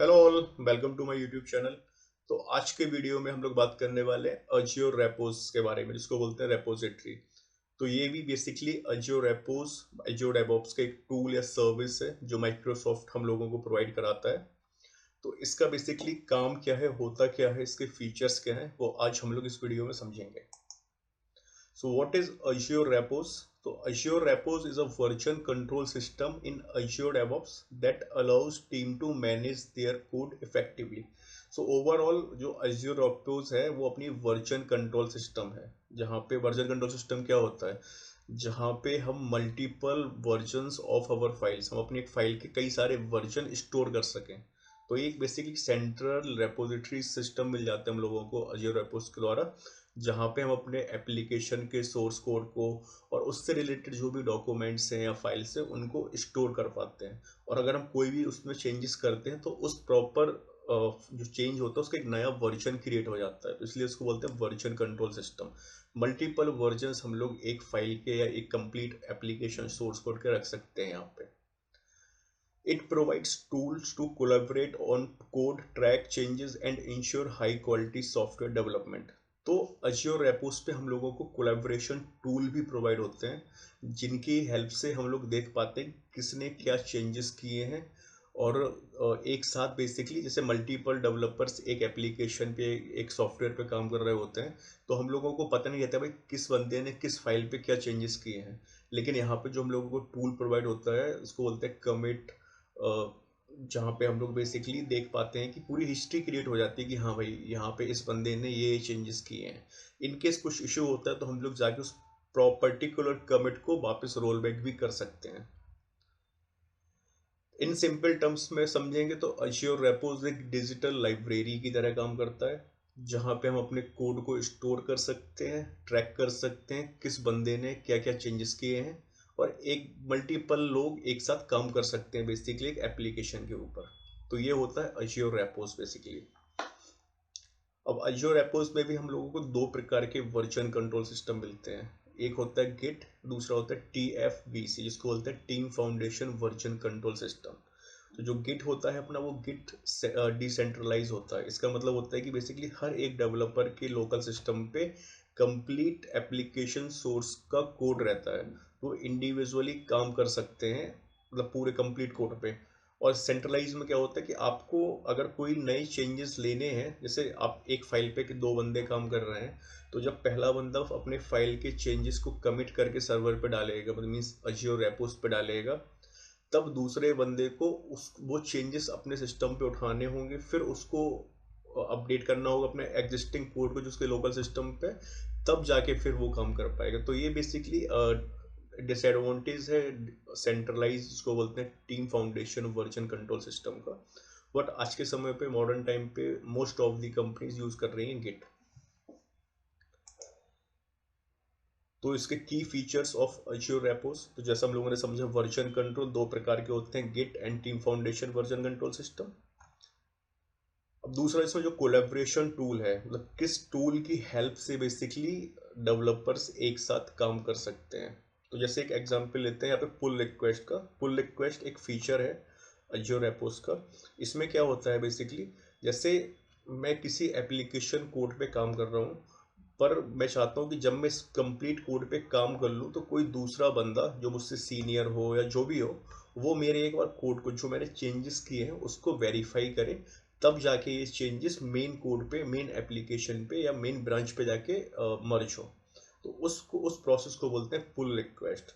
Hello all, welcome to my YouTube channel. तो आज के वीडियो में हम लोग बात करने वाले हैं अज्योर रेपोस के बारे में, जिसको बोलते हैं रेपोजिटरी। तो ये भी basically Azure repos, Azure DevOps का एक टूल या सर्विस है जो माइक्रोसॉफ्ट हम लोगों को प्रोवाइड कराता है। तो इसका बेसिकली काम क्या है, होता क्या है, इसके फीचर्स क्या हैं, वो आज हम लोग इस वीडियो में समझेंगे। So what is Azure Repos? So Azure Repos is a version control system in Azure DevOps that allows team to manage their code effectively. So overall जो Azure Repos है वो अपनी वर्जन कंट्रोल सिस्टम है, जहाँ पे version control system क्या होता है, जहाँ पे हम multiple versions of our files, हम अपनी एक फाइल के कई सारे वर्जन स्टोर कर सकें। तो एक बेसिकली सेंट्रल रेपोजिटरी सिस्टम मिल जाता है हम लोगों को Azure Repos के द्वारा, जहाँ पे हम अपने एप्लीकेशन के सोर्स कोड को और उससे रिलेटेड जो भी डॉक्यूमेंट्स हैं या फाइल्स हैं उनको स्टोर कर पाते हैं। और अगर हम कोई भी उसमें चेंजेस करते हैं तो उस प्रॉपर जो चेंज होता है उसका एक नया वर्जन क्रिएट हो जाता है। तो इसलिए उसको बोलते हैं version control system. Multiple versions हम लोग एक फाइल के या एक कंप्लीट एप्लीकेशन सोर्स कोड के रख सकते हैं यहाँ पे। It provides tools to collaborate on code, track changes and ensure high quality software development. तो Azure Repos पे हम लोगों को कोलैबोरेशन टूल भी प्रोवाइड होते हैं, जिनकी हेल्प से हम लोग देख पाते हैं किसने क्या चेंजेस किए हैं। और एक साथ बेसिकली जैसे मल्टीपल डेवलपर्स एक एप्लीकेशन पे, एक सॉफ्टवेयर पे काम कर रहे होते हैं, तो हम लोगों को पता नहीं रहता भाई किस बंदे ने किस फाइल पे क्या चेंजेस किए हैं। लेकिन यहाँ पे जो हम लोगों को टूल प्रोवाइड होता है उसको बोलते हैं कमिट, जहाँ पे हम लोग बेसिकली देख पाते हैं कि पूरी हिस्ट्री क्रिएट हो जाती है कि हाँ भाई यहाँ पे इस बंदे ने ये चेंजेस किए हैं। इनकेस कुछ इशू होता है तो हम लोग जाके उस पर्टिकुलर कमिट को वापस रोल बैक भी कर सकते हैं। इन सिंपल टर्म्स में समझेंगे तो Azure Repos एक डिजिटल लाइब्रेरी की तरह काम करता है, जहाँ पे हम अपने कोड को स्टोर कर सकते हैं, ट्रैक कर सकते हैं किस बंदे ने क्या क्या चेंजेस किए हैं, और एक मल्टीपल लोग एक साथ काम कर सकते हैं बेसिकली एक एप्लीकेशन के ऊपर। तो ये होता है Azure Repos बेसिकली। अब Azure Repos में भी हम लोगों को दो प्रकार के वर्जन कंट्रोल सिस्टम मिलते हैं। एक होता है गिट, दूसरा होता है TFVC, जिसको बोलते हैं team Foundation version control system. तो जो गिट होता है अपना, वो गिट डिसेंट्रलाइज होता है। इसका मतलब होता है कि बेसिकली हर एक डेवलपर के लोकल सिस्टम पे कंप्लीट एप्लीकेशन सोर्स का कोड रहता है, वो इंडिविजुअली काम कर सकते हैं, मतलब पूरे कंप्लीट कोड पे। और सेंट्रलाइज में क्या होता है कि आपको अगर कोई नए चेंजेस लेने हैं, जैसे आप एक फाइल पे दो बंदे काम कर रहे हैं, तो जब पहला बंदा अपने फाइल के चेंजेस को कमिट करके सर्वर पे डालेगा, मतलब मीन्स Azure Repos पे डालेगा, तब दूसरे बंदे को उस वो चेंजेस अपने सिस्टम पे उठाने होंगे, फिर उसको अपडेट करना होगा अपने एग्जिस्टिंग कोड को जो उसके लोकल सिस्टम पे, तब जाके फिर वो काम कर पाएगा। तो ये बेसिकली डिसएडवांटेज है सेंट्रलाइज, जिसको बोलते हैं team Foundation version control system का। बट आज के समय पे मॉडर्न टाइम पे most of the companies use कर रही हैं गिट। तो इसके की फीचर्स ऑफ Azure Repos, तो जैसा हम लोगों ने समझा वर्जन कंट्रोल दो प्रकार के होते हैं, Git and Team Foundation version control system. अब दूसरा इसमें जो कोलैबोरेशन टूल है, मतलब किस टूल की हेल्प से बेसिकली डेवलपर्स एक साथ काम कर सकते हैं। तो जैसे एक एग्जांपल लेते हैं यहाँ पे पुल रिक्वेस्ट का। पुल रिक्वेस्ट एक फीचर है Azure Repos का। इसमें क्या होता है बेसिकली, जैसे मैं किसी एप्लीकेशन कोड पे काम कर रहा हूँ, पर मैं चाहता हूँ कि जब मैं इस कंप्लीट कोड पे काम कर लूँ तो कोई दूसरा बंदा जो मुझसे सीनियर हो या जो भी हो, वो मेरे एक बार कोड को जो मैंने चेंजेस किए हैं उसको वेरीफाई करे, तब जाके ये चेंजेस मेन कोड पे, मेन एप्लीकेशन पे या मेन ब्रांच पे जाके मर्ज हो। तो उस प्रोसेस को बोलते हैं पुल रिक्वेस्ट।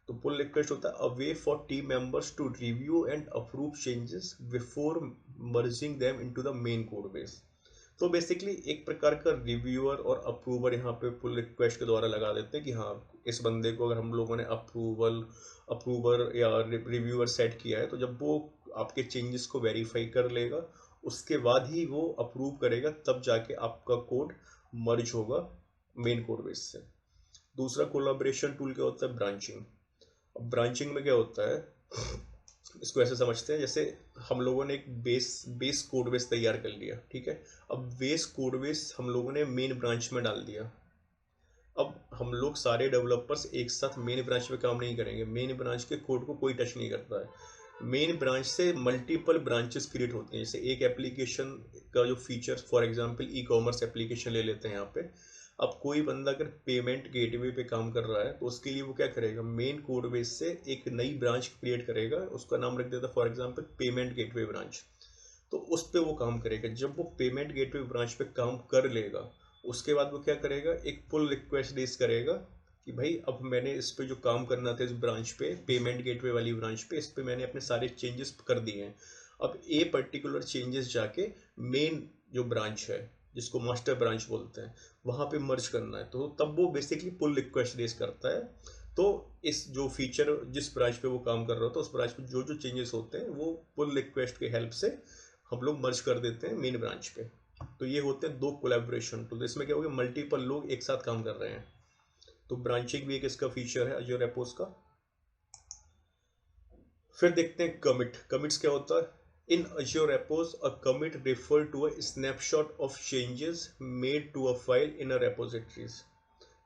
तो पुल रिक्वेस्ट होता है a way for team members to review and approve changes before merging them into the main code base. तो बेसिकली एक प्रकार का रिव्यूअर और अप्रूवर यहाँ पे पुल रिक्वेस्ट के द्वारा लगा देते हैं कि हाँ, इस बंदे को अगर हम लोगों ने अप्रूवर या रिव्यूअर सेट किया है, तो जब वो आपके चेंजेस को वेरीफाई कर लेगा, उसके बाद ही वो अप्रूव करेगा, तब जाके आपका कोड मर्ज होगा मेन कोड बेस से। दूसरा कोलाब्रेशन टूल क्या होता है, ब्रांचिंग। अब ब्रांचिंग में क्या होता है, इसको ऐसे समझते हैं जैसे हम लोगों ने एक बेस कोड बेस तैयार कर लिया, ठीक है। अब बेस कोड बेस हम लोगों ने मेन ब्रांच में डाल दिया। अब हम लोग सारे डेवलपर्स एक साथ मेन ब्रांच में काम नहीं करेंगे, मेन ब्रांच के कोड को कोई टच नहीं करता है। मेन ब्रांच से मल्टीपल ब्रांचेस क्रिएट होते हैं। जैसे एक एप्लीकेशन का जो feature, for example e commerce application ले लेते हैं यहाँ पे। अब कोई बंदा अगर पेमेंट गेटवे पे काम कर रहा है तो उसके लिए वो क्या करेगा, मेन कोड बेस से एक नई ब्रांच क्रिएट करेगा, उसका नाम रख देता for example payment gateway branch. तो उस पर वो काम करेगा। जब वो पेमेंट गेटवे ब्रांच पे काम कर लेगा, उसके बाद वो क्या करेगा, एक पुल रिक्वेस्ट रेज करेगा कि भाई अब मैंने इस पे जो काम करना था इस ब्रांच पे, पेमेंट गेटवे वाली ब्रांच पे, इस पे मैंने अपने सारे चेंजेस कर दिए हैं। अब ए पर्टिकुलर चेंजेस जाके मेन जो ब्रांच है, जिसको मास्टर ब्रांच बोलते हैं, वहाँ पे मर्ज करना है। तो तब वो बेसिकली पुल रिक्वेस्ट रेज करता है। तो इस जो फीचर जिस ब्रांच पे वो काम कर रहा होता है, उस ब्रांच पे जो जो चेंजेस होते हैं वो पुल रिक्वेस्ट के हेल्प से हम लोग मर्ज कर देते हैं मेन ब्रांच पे। तो ये होते हैं दो कोलैबोरेशन टूल। इसमें क्या हो गया, मल्टीपल लोग एक साथ काम कर रहे हैं। तो ब्रांचिंग भी एक इसका फीचर है अज़ूर एपोस का। फिर देखते हैं कमिट। कमिट्स क्या होता है, in Azure repos a commit refer to a snapshot of changes made to a file in a repositories.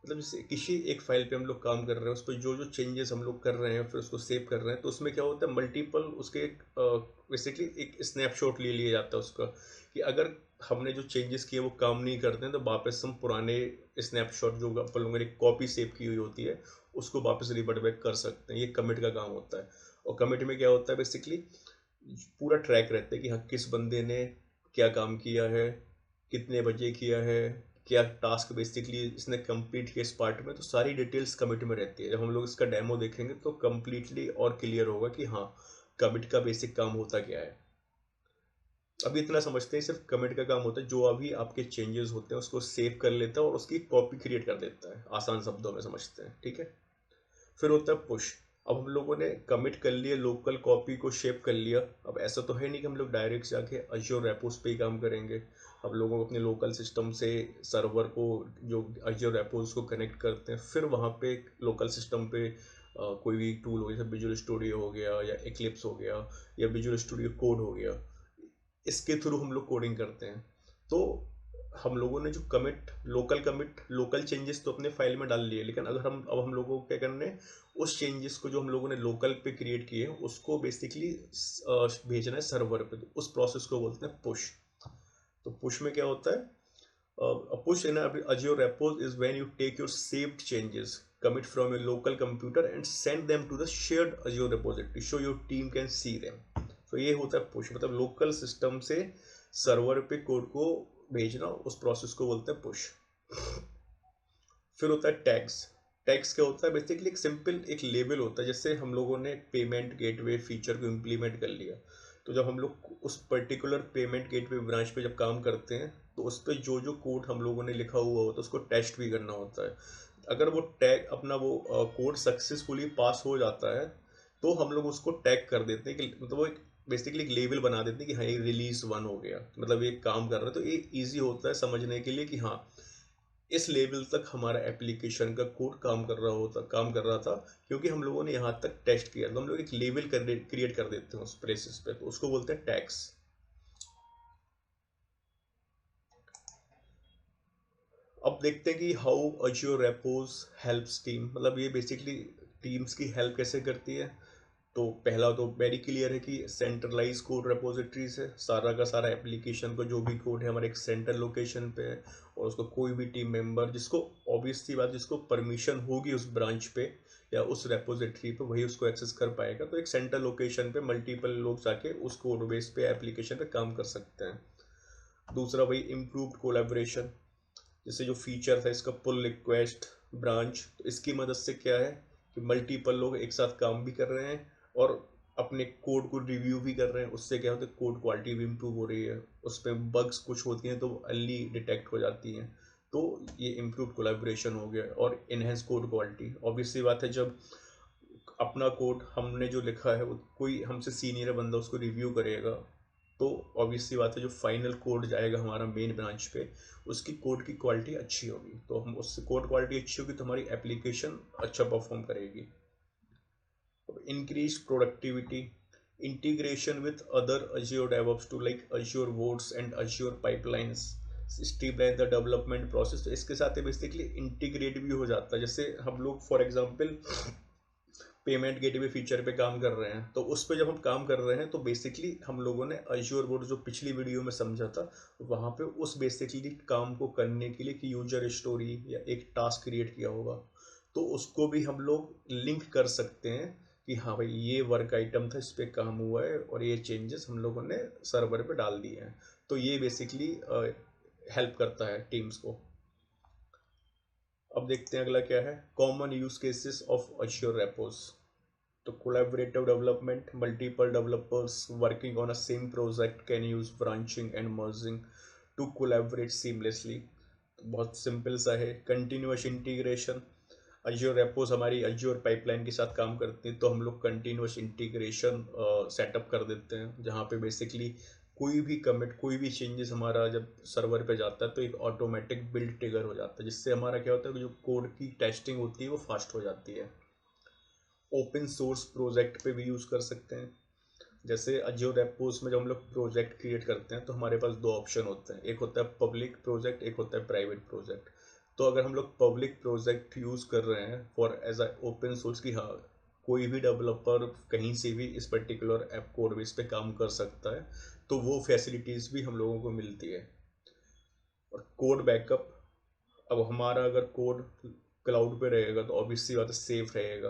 मतलब जैसे किसी एक फाइल पे हम लोग काम कर रहे हैं, उस पर जो जो चेंजेस हम लोग कर रहे हैं फिर उसको सेव कर रहे हैं, तो उसमें क्या होता है, मल्टीपल उसके एक बेसिकली एक स्नैपशॉट ले लिया जाता है उसका, कि अगर हमने जो चेंजेस किए वो काम नहीं करते हैं तो वापस हम पुराने स्नैपशॉट जो अपन लोगों ने कॉपी सेव की हुई होती है उसको वापस रिवर्ट बैक कर सकते हैं। ये कमिट का काम होता है। और कमिट में क्या होता है, बेसिकली पूरा ट्रैक रहता है कि हाँ किस बंदे ने क्या काम किया है, कितने बजे किया है, क्या टास्क बेसिकली इसने कंप्लीट किया इस पार्ट में। तो सारी डिटेल्स कमिट में रहती है। जब हम लोग इसका डेमो देखेंगे तो कंप्लीटली और क्लियर होगा कि हाँ कमिट का बेसिक काम होता क्या है। अभी इतना समझते हैं, सिर्फ कमिट का काम होता है जो अभी आपके चेंजेस होते हैं उसको सेव कर लेता है और उसकी कॉपी क्रिएट कर देता है, आसान शब्दों में समझते हैं, ठीक है। फिर होता है पुश। अब हम लोगों ने कमिट कर लिया, लोकल कॉपी को शेप कर लिया। अब ऐसा तो है नहीं कि हम लोग डायरेक्ट जाके अज़ूर रेपोस पे ही काम करेंगे। हम लोगों को अपने लोकल सिस्टम से सर्वर को, जो अज़ूर रेपोस को कनेक्ट करते हैं, फिर वहाँ पे लोकल सिस्टम पे कोई भी टूल हो, जैसे विजुअल स्टूडियो हो गया या एक्लिप्स हो गया या विजुअल स्टूडियो कोड हो गया, इसके थ्रू हम लोग कोडिंग करते हैं। तो हम लोगों ने जो कमिट लोकल चेंजेस तो अपने फाइल में डाल लिए, लेकिन अगर हम लोगों को क्या करना है, उस चेंजेस को जो हम लोगों ने लोकल पे क्रिएट किए हैं उसको बेसिकली भेजना है सर्वर पे। तो उस प्रोसेस को बोलते हैं पुश। तो पुश में क्या होता है, a push in Azure repos is when you take your saved changes, commit from your local computer and send them to the shared Azure repository so your team can see them. So ये होता है push, मतलब local system से server पे code को भेजना, उस process को बोलते हैं पुश। फिर होता है टैग्स। टैग्स क्या होता है, बेसिकली एक सिंपल एक लेबल होता है। जैसे हम लोगों ने पेमेंट गेटवे फीचर को इम्प्लीमेंट कर लिया, तो जब हम लोग उस पर्टिकुलर पेमेंट गेटवे ब्रांच पे जब काम करते हैं तो उस पर जो जो कोड हम लोगों ने लिखा हुआ होता है उसको टेस्ट भी करना होता है। अगर वो टैग अपना वो कोड सक्सेसफुली पास हो जाता है तो हम लोग उसको टैग कर देते हैं कि मतलब वो एक बेसिकली एक लेबल बना देते हैं कि हाँ ये रिलीज 1 हो गया, मतलब ये काम कर रहा है। तो ये ईजी होता है समझने के लिए कि हाँ इस लेवल तक हमारा एप्लीकेशन का कोड काम कर रहा था, क्योंकि हम लोगों ने यहाँ तक टेस्ट किया। तो हम लोग एक लेवल क्रिएट कर देते हैं उस प्लेसेस पे, तो उसको बोलते हैं टैग्स। अब देखते हैं कि how Azure repos helps team, मतलब ये बेसिकली टीम्स की हेल्प कैसे करती है। तो पहला तो वेरी क्लियर है कि सेंट्रलाइज कोड रेपोजिटरीज है। सारा का सारा एप्लीकेशन का जो भी कोड है हमारे एक सेंट्रल लोकेशन पे है, और उसको कोई भी टीम मेंबर जिसको ऑब्वियस सी बात, जिसको परमिशन होगी उस ब्रांच पे या उस रेपोजिटरी पे, वही उसको एक्सेस कर पाएगा। तो एक सेंट्रल लोकेशन पे मल्टीपल लोग जाके उस कोड बेस पे एप्लीकेशन पे काम कर सकते हैं। दूसरा वही इम्प्रूव्ड कोलैबोरेशन, जैसे जो फीचर था इसका पुल रिक्वेस्ट ब्रांच, तो इसकी मदद से क्या है कि मल्टीपल लोग एक साथ काम भी कर रहे हैं और अपने कोड को रिव्यू भी कर रहे हैं। उससे क्या होता है, कोड क्वालिटी भी इम्प्रूव हो रही है, उस पर बग्स कुछ होती हैं तो अर्ली डिटेक्ट हो जाती हैं। तो ये इम्प्रूव कोलैबोरेशन हो गया। और इनहेंस कोड क्वालिटी, ऑब्वियस सी बात है जब अपना कोड हमने जो लिखा है वो कोई हमसे सीनियर बंदा उसको रिव्यू करेगा, तो ऑब्वियस सी बात है जो फाइनल कोड जाएगा हमारा मेन ब्रांच पे, उसकी कोड की क्वालिटी अच्छी होगी। तो हम उससे कोड क्वालिटी अच्छी होगी तो हमारी एप्लीकेशन अच्छा परफॉर्म करेगी। Increase productivity, integration with other Azure DevOps to like Azure Boards and Azure Pipelines streamline the development process. तो इसके साथ बेसिकली इंटीग्रेट भी हो जाता है। जैसे हम लोग for example payment gateway feature पे काम कर रहे हैं। तो उस पे जब हम काम कर रहे हैं तो बेसिकली हम लोगों ने अज्योर बोर्ड जो पिछली वीडियो में समझा था, वहाँ पे उस बेसिकली काम को करने के लिए कि यूजर स्टोरी या एक टास्क क्रिएट किया होगा, तो उसको भी हम लोग लिंक कर सकते हैं कि हाँ भाई ये वर्क आइटम था, इस पर काम हुआ है और ये चेंजेस हम लोगों ने सर्वर पे डाल दिए हैं। तो ये बेसिकली हेल्प करता है टीम्स को। अब देखते हैं अगला क्या है, common use cases of Azure repos. तो collaborative development, multiple developers working on a same project can use branching and merging to collaborate seamlessly। तो बहुत सिंपल सा है। कंटिन्यूस इंटीग्रेशन, अज्योर रेपोस हमारी अज्योर पाइपलाइन के साथ काम करती है, तो हम लोग कंटिन्यूस इंटीग्रेशन सेटअप कर देते हैं, जहाँ पे बेसिकली कोई भी कमिट, कोई भी चेंजेस हमारा जब सर्वर पे जाता है तो एक ऑटोमेटिक बिल्ड ट्रिगर हो जाता है, जिससे हमारा क्या होता है कि जो कोड की टेस्टिंग होती है वो फास्ट हो जाती है। ओपन सोर्स प्रोजेक्ट पे भी यूज़ कर सकते हैं। जैसे अज्योर रेपोस में जब हम लोग प्रोजेक्ट क्रिएट करते हैं तो हमारे पास दो ऑप्शन होते हैं, एक होता है पब्लिक प्रोजेक्ट, एक होता है प्राइवेट प्रोजेक्ट। तो अगर हम लोग पब्लिक प्रोजेक्ट यूज़ कर रहे हैं for as a open source की, हाँ कोई भी डेवलपर कहीं से भी इस पर्टिकुलर ऐप कोड बेस पे काम कर सकता है, तो वो फैसिलिटीज़ भी हम लोगों को मिलती है। और कोड बैकअप, अब हमारा अगर कोड क्लाउड पे रहेगा तो ऑब्वियसली बात है सेफ रहेगा।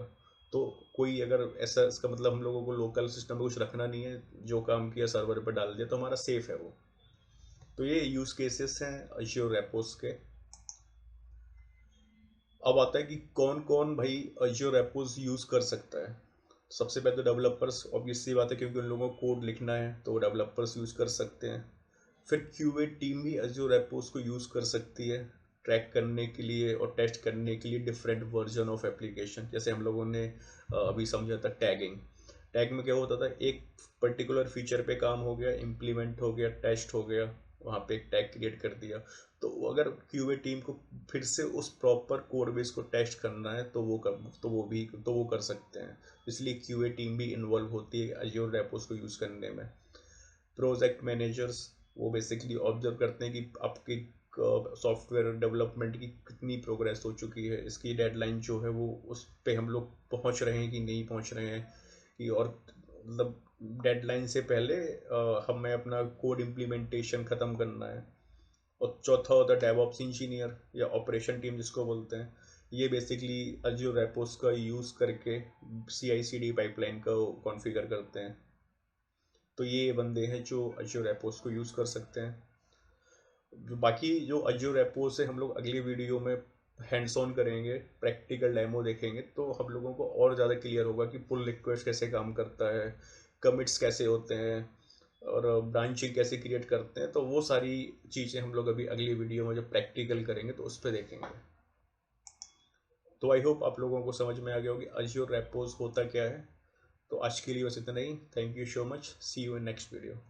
तो कोई अगर ऐसा, इसका मतलब हम लोगों को लोकल सिस्टम पे कुछ रखना नहीं है, जो काम किया सर्वर पे डाल दिया तो हमारा सेफ है वो। तो ये यूज केसेस हैं अज्योर रेपोस के। अब आता है कि कौन कौन भाई अज्योर रेपोस यूज कर सकता है। सबसे पहले तो डेवलपर्स, ऑब्वियसली बात है क्योंकि उन लोगों को कोड लिखना है तो डेवलपर्स यूज कर सकते हैं। फिर क्यूए टीम भी अज्योर रेपोस को यूज़ कर सकती है ट्रैक करने के लिए और टेस्ट करने के लिए डिफरेंट वर्जन ऑफ एप्लीकेशन। जैसे हम लोगों ने अभी समझा था टैगिंग। टैग में क्या होता था, एक पर्टिकुलर फीचर पे काम हो गया, इम्प्लीमेंट हो गया, टेस्ट हो गया, वहाँ पे एक टैग क्रिएट कर दिया। तो अगर क्यूए टीम को फिर से उस प्रॉपर कोड बेस को टेस्ट करना है तो वो कर सकते हैं। इसलिए क्यूए टीम भी इन्वॉल्व होती है अज्योर रेपोस को यूज़ करने में। प्रोजेक्ट मैनेजर्स, वो बेसिकली ऑब्जर्व करते हैं कि आपकी सॉफ्टवेयर डेवलपमेंट की कितनी प्रोग्रेस हो चुकी है, इसकी डेडलाइन जो है वो उस पे हम लोग पहुंच रहे हैं कि नहीं पहुंच रहे हैं, कि और मतलब डेडलाइन से पहले हमें अपना कोड इम्प्लीमेंटेशन ख़त्म करना है। और चौथा होता है डेवऑप्स इंजीनियर या ऑपरेशन टीम जिसको बोलते हैं। ये बेसिकली अज्योर रेपोस का यूज़ करके CI/CD पाइपलाइन का कॉन्फ़िगर करते हैं। तो ये बंदे हैं जो अज्योर रेपोस को यूज़ कर सकते हैं। बाकी जो अज्योर रेपोस है हम लोग अगली वीडियो में हैंड्स ऑन करेंगे, प्रैक्टिकल डेमो देखेंगे, तो हम लोगों को और ज़्यादा क्लियर होगा कि पुल रिक्वेस्ट कैसे काम करता है, कमिट्स कैसे होते हैं और ब्रांचिंग कैसे क्रिएट करते हैं। तो वो सारी चीज़ें हम लोग अभी अगली वीडियो में जब प्रैक्टिकल करेंगे तो उस पर देखेंगे। तो आई होप आप लोगों को समझ में आ गया होगी अज्योर रेपोस होता क्या है। तो आज के लिए बस इतना ही। Thank you so much, see you in next video.